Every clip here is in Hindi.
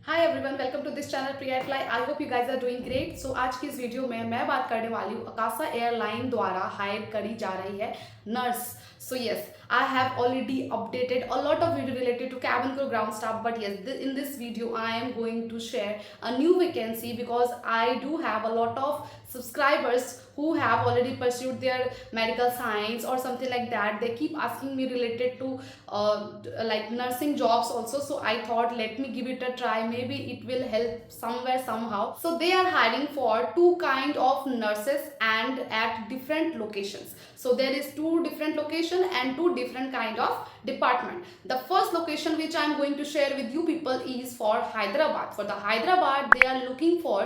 Hi everyone, welcome to this channel Priya fly. I hope you guys are doing great. So आज की इस वीडियो में मैं बात करने वाली हूँ अकासा एयरलाइन द्वारा हायर करी जा रही है nurse. So yes, I have already updated a lot of video related to cabin crew ground staff, but yes, in this video I am going to share a new vacancy because I do have a lot of subscribers who have already pursued their medical science or something like that. They keep asking me related to like nursing jobs also, so I thought let me give it a try, maybe it will help somewhere somehow. So they are hiring for two kind of nurses and at different locations. So there is two different location and two different kind of department. The first location which I am going to share with you people is for Hyderabad. For the Hyderabad, they are looking for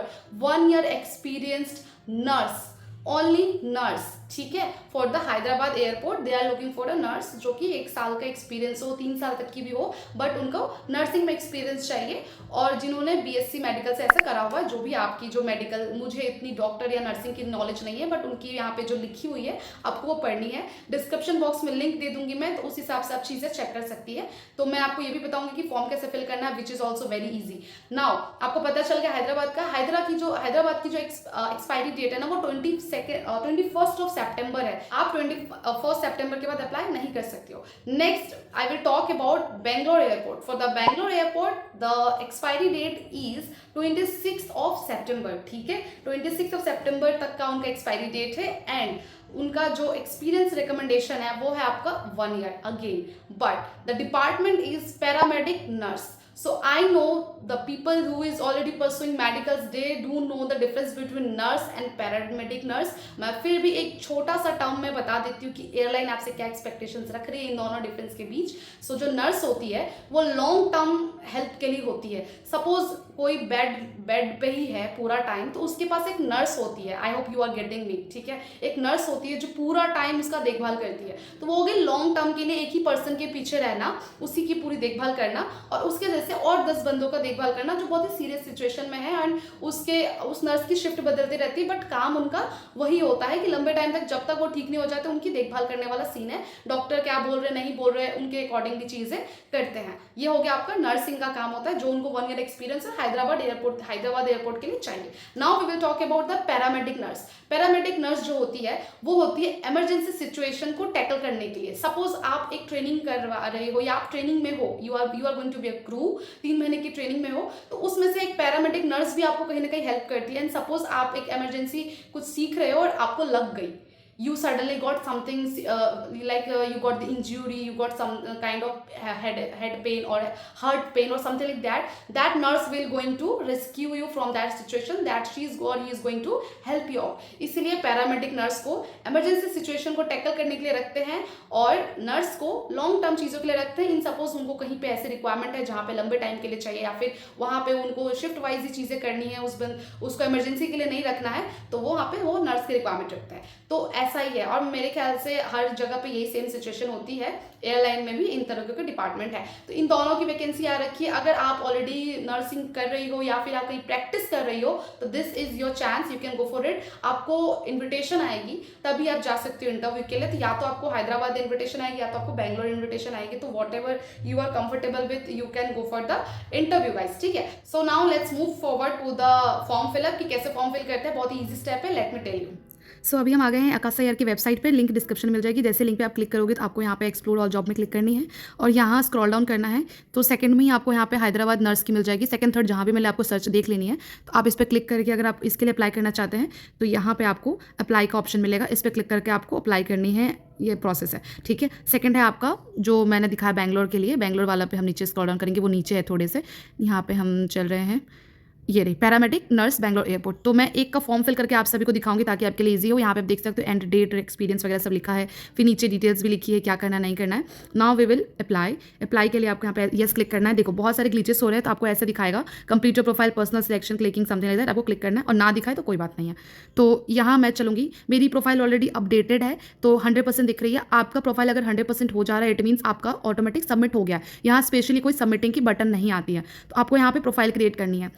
1 year experienced nurse, only nurse. ठीक है, for the Hyderabad airport they are looking for a nurse जो कि 1 साल का एक्सपीरियंस हो, 3 साल तक की भी हो, बट उनको नर्सिंग में एक्सपीरियंस चाहिए और जिन्होंने बीएससी मेडिकल से ऐसा करा हुआ है। जो भी आपकी जो मेडिकल, मुझे इतनी डॉक्टर या नर्सिंग की नॉलेज नहीं है, बट उनकी यहाँ पे जो लिखी हुई है आपको वो पढ़नी है। डिस्क्रिप्शन बॉक्स में लिंक दे दूंगी मैं, तो उस हिसाब से आप चीज़ें चेक कर सकती है। तो मैं आपको ये भी बताऊंगी कि फॉर्म कैसे फिल करना है, which is also very easy. Now आपको पता चल गया हैदराबाद का, हैदराबाद की जो एक्सपायरी डेट है ना, वो 21 सितंबर है। आप 21 सितंबर के बाद अप्लाई नहीं कर सकते हो। Next I will talk about Bangalore airport. For the Bangalore airport the expiry date is 26 सितंबर। ठीक है, 26 सितंबर तक का उनका एक्सपायरी डेट है एंड उनका जो एक्सपीरियंस रिकमेंडेशन है वो है आपका 1 year again, but the department is paramedic nurse. So I know the people who is already pursuing medicals, they do know the difference between nurse and paramedic nurse. मैं फिर भी एक छोटा सा टर्म में बता देती हूँ कि एयरलाइन आपसे क्या एक्सपेक्टेशंस रख रही है इन दोनों डिफरेंस के बीच। सो जो नर्स होती है वो लॉन्ग टर्म हेल्प के लिए होती है। सपोज कोई बेड पे ही है पूरा टाइम, तो उसके पास एक नर्स होती है। I hope you are getting me. ठीक है, एक नर्स होती है जो पूरा टाइम इसका देखभाल करती है। तो वो हो गई लॉन्ग टर्म के लिए एक ही पर्सन के पीछे रहना, उसी की पूरी देखभाल करना और उसके जैसे और 10 बंदों का देखभाल करना जो बहुत ही सीरियस सिचुएशन में है। एंड उस नर्स की शिफ्ट बदलती रहती है, बट काम उनका वही होता है कि लंबे टाइम तक जब तक वो ठीक नहीं हो जाते उनकी देखभाल करने वाला सीन है। डॉक्टर क्या बोल रहे नहीं बोल रहे उनके अकॉर्डिंगली चीजें करते हैं। ये हो गया आपका नर्सिंग का काम होता है जो उनको 1 ईयर एक्सपीरियंस है हैदराबाद एयरपोर्ट के लिए चाहिए। Now we will talk about the paramedic nurse. Paramedic nurse जो होती है वो होती है इमरजेंसी सिचुएशन को टैकल करने के लिए। सपोज आप एक ट्रेनिंग करवा रहे हो या आप ट्रेनिंग में हो, you are going to be a crew, 3 महीने की ट्रेनिंग में हो, तो उसमें से एक पैरामेडिक नर्स भी आपको कहीं ना कहीं हेल्प करती है। एंड सपोज आप एक इमरजेंसी कुछ सीख रहे हो और आपको लग गई, you suddenly got something you got the injury, you got some kind of head pain or heart pain or something like that nurse will going to rescue you from that situation, that she is or he is going to help you out। इसीलिए पैरामेडिक नर्स को इमरजेंसी सिचुएशन को टैकल करने के लिए रखते हैं और नर्स को लॉन्ग टर्म चीज़ों के लिए रखते हैं। इन सपोज उनको कहीं पे ऐसी रिक्वायरमेंट है जहाँ पे लंबे टाइम के लिए चाहिए या फिर वहाँ पे उनको शिफ्ट वाइज ही चीज़ें करनी है, उसको इमरजेंसी के लिए नहीं रखना है, तो वो वहाँ पे वो नर्स की रिक्वायरमेंट रखते हैं। तो ऐसा ही है और मेरे ख्याल से हर जगह पे यही सेम सिचुएशन होती है। एयरलाइन में भी इन तरह के डिपार्टमेंट है। तो इन दोनों की वैकेंसी आ रखी है। अगर आप ऑलरेडी नर्सिंग कर रही हो या फिर आप कहीं प्रैक्टिस कर रही हो तो this is your chance, you can go for it. आपको इन्विटेशन आएगी तभी आप जा सकते हो इंटरव्यू के लिए। तो या तो आपको हैदराबाद इन्विटेशन आएगी या तो आपको बेंगलोर इन्विटेशन आएगी। तो whatever you are comfortable with you can go for the interview guys. ठीक है, so now let's move forward to the form fill up कि कैसे फॉर्म फिल करते हैं। बहुत ही ईजी स्टेप है, let me tell you. So अभी हम आ गए हैं अकासा एयर की वेबसाइट पे। लिंक डिस्क्रिप्शन में मिल जाएगी। जैसे लिंक पे आप क्लिक करोगे तो आपको यहाँ पे एक्सप्लोर ऑल जॉब में क्लिक करनी है और यहाँ स्क्रॉल डाउन करना है। तो सेकंड में ही आपको यहाँ पे हैदराबाद नर्स की मिल जाएगी। सेकंड थर्ड जहाँ भी मिले आपको सर्च देख लेनी है। तो आप इस पर क्लिक करके अगर आप इसके लिए अप्लाई करना चाहते हैं तो यहाँ पे आपको अप्लाई का ऑप्शन मिलेगा। इस पर क्लिक करके आपको अप्लाई करनी है, ये प्रोसेस है। ठीक है, सेकंड है आपका जो मैंने दिखाया बेंगलोर के लिए, बेंगलोर वाला पे हम नीचे स्क्रॉल डाउन करेंगे, वो नीचे है थोड़े से, यहाँ पे हम चल रहे हैं। ये रही पैरामेडिक नर्स बेंगलोर एयरपोर्ट। तो मैं एक का फॉर्म फिल करके आप सभी को दिखाऊंगी ताकि आपके लिए इजी हो। यहाँ पे आप देख सकते हो एंड डेट, एक्सपीरियंस वगैरह सब लिखा है, फिर नीचे डिटेल्स भी लिखी है क्या करना नहीं करना है। नाउ वी विल अप्लाई के लिए आपको यहाँ पे यस क्लिक करना है। देखो बहुत सारे ग्लिचेस हो रहे हैं तो आपको ऐसा दिखाएगा complete your profile personal selection clicking something like that, आपको क्लिक करना है और ना दिखाए तो कोई बात नहीं है। तो यहाँ मैं चलूँगी, मेरी प्रोफाइल ऑलरेडी अपडेटेड है तो 100% दिख रही है। आपका प्रोफाइल अगर 100% हो जा रहा है इट मीन्स आपका ऑटोमेटिक सबमिट हो गया है। यहाँ स्पेशली कोई सबमिटिंग की बटन नहीं आती है। तो आपको यहाँ पे प्रोफाइल क्रिएट करनी है।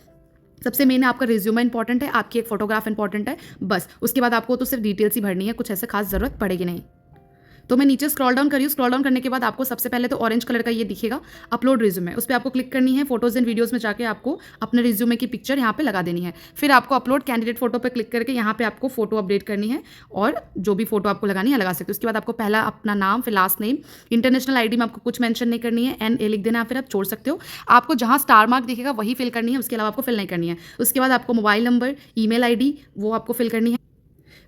सबसे मेन आपका रिज्यूमे इंपॉर्टेंट है, आपकी एक फोटोग्राफ इंपॉर्टेंट है, बस उसके बाद आपको तो सिर्फ डिटेल्स ही भरनी है, कुछ ऐसे खास ज़रूरत पड़ेगी नहीं। तो मैं नीचे स्क्रॉल डाउन करी हूँ। स्क्रॉल डाउन करने के बाद आपको सबसे पहले तो ऑरेंज कलर का ये दिखेगा अपलोड रिज्यूमे, उस पर आपको क्लिक करनी है। फोटोज एंड वीडियोज़ में जाके आपको अपने रिज्यूमे की पिक्चर यहाँ पे लगा देनी है। फिर आपको अपलोड कैंडिडेट फोटो पे क्लिक करके यहाँ पे आपको फोटो अपडेट करनी है और जो भी फोटो आपको लगानी है लगा सकते हो। उसके बाद आपको पहला अपना नाम, फिर लास्ट नेम, इंटरनेशनल आईडी में आपको कुछ मेंशन नहीं करनी है, NA लिख देना है, फिर आप छोड़ सकते हो। आपको जहाँ स्टार मार्क दिखेगा वही फिल करनी है, उसके अलावा आपको फिल नहीं करनी है। उसके बाद आपको मोबाइल नंबर, ईमेल आईडी वो आपको फिल करनी है।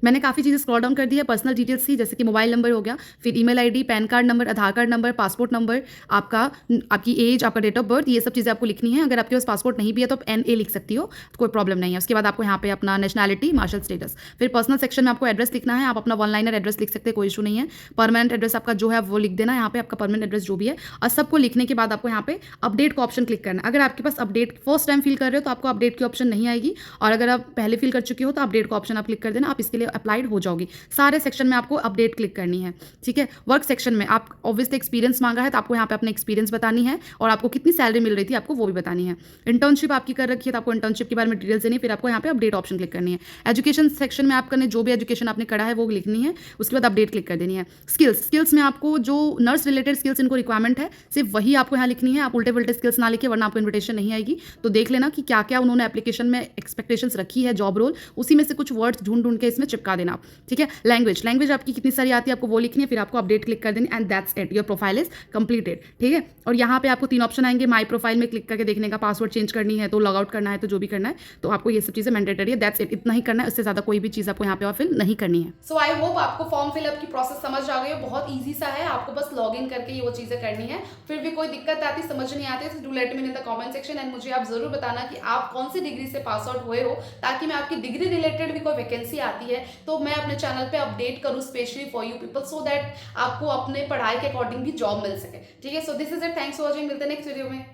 मैंने काफ़ी चीज़ें स्क्रॉल डाउन कर दी है। पर्सनल डिटेल्स थी जैसे कि मोबाइल नंबर हो गया, फिर email ID, PAN card number, Aadhaar card number, passport number, आपकी एज, आपका डेट ऑफ बर्थ, ये सब चीज़ें आपको लिखनी है। अगर आपके पास पासपोर्ट नहीं भी है तो आप NA लिख सकती हो, तो कोई प्रॉब्लम नहीं है। उसके बाद आपको यहाँ पे अपना नेशनैलिटी, मार्शल स्टेटस, फिर पर्सनल सेक्शन में आपको एड्रेस लिखना है। आप अपना वन लाइनर एड्रेस लिख सकते हैं, कोई इशू नहीं है। परमानेंट एड्रेस आपका जो है वो लिख देना यहाँ पे, आपका परमानेंट एड्रेस जो भी है। और सबको लिखने के बाद आपको यहाँ पे अपडेट का ऑप्शन क्लिक करना है। अगर आपके पास अपडेट फर्स्ट टाइम फिल कर रहे हो तो आपको अपडेट की ऑप्शन नहीं आएगी, और अगर आप पहले फिल कर चुके हो तो अपडेट का ऑप्शन आप क्लिक कर देना, आप इसके लिए अप्लाइड हो जाओगी। सारे सेक्शन में आपको अपडेट क्लिक करनी है, ठीक है। वर्क सेक्शन में आप ऑब्वियसली एक्सपीरियंस मांगा है तो आपको यहाँ पे अपना एक्सपीरियंस बतानी है, और आपको कितनी सैलरी मिल रही थी आपको वो भी बतानी है। इंटर्नशिप आपकी कर रखी है तो आपको इंटर्नशिप के बारे में डिटेल्स देनी है, फिर आपको यहाँ पे अपडेट ऑप्शन क्लिक करनी है। एजुकेशन सेक्शन में आपने जो भी एजुकेशन आपने करा है वो लिखनी है, उसके बाद अपडेट क्लिक कर देनी है। स्किल्स में आपको जो नर्स रिलेटेड स्किल्स इनको रिक्वायरमेंट है सिर्फ वही आपको यहाँ लिखनी है। आप उल्टे पुल्टे स्किल्स ना लिखे वरना आपको इन्विटेशन नहीं आएगी। तो देख लेना कि क्या क्या उन्होंने एप्लीकेशन में एक्सपेक्टेशंस रखी है जॉब रोल, उसी में से कुछ वर्ड्स ढूंढ के इसमें चिपका देना, ठीक है। लैंग्वेज आपकी कितनी सारी आती है आपको वो लिखनी है, फिर आपको अपडेट क्लिक कर देनी, and that's it, your profile is completed, ठीक है। और यहाँ पे आपको 3 ऑप्शन आएंगे माई प्रोफाइल में क्लिक करके देखने का, पासवर्ड चेंज करनी है तो लॉग आउट करना है तो जो भी करना है, तो आपको ये सब चीज़ें मैंडेटरी है। दैट्स इट, इतना ही करना है, इससे ज़्यादा कोई भी चीज़ आपको यहाँ पे और फिल नहीं करनी है। सो आई होप आपको फॉर्म फिलअप की प्रोसेस समझ आ गई हो। बहुत ईजी सा है, आपको बस लॉग इन करके ये वो चीज़ें करनी है। फिर भी कोई दिक्कत आती, समझ नहीं आती, तो do let me in the comment section, and मुझे आप जरूर बताना कि आप कौन सी डिग्री से पास आउट हुए हो, ताकि मैं आपकी डिग्री रिलेटेड भी कोई वैकेंसी आती है तो मैं अपने चैनल पे अपडेट करूँ specially for you people, so that आपको अपने पढ़ाई के अकॉर्डिंग भी जॉब मिल सके, ठीक है। So this is it, thanks for watching, मिलते हैं नेक्स्ट वीडियो में।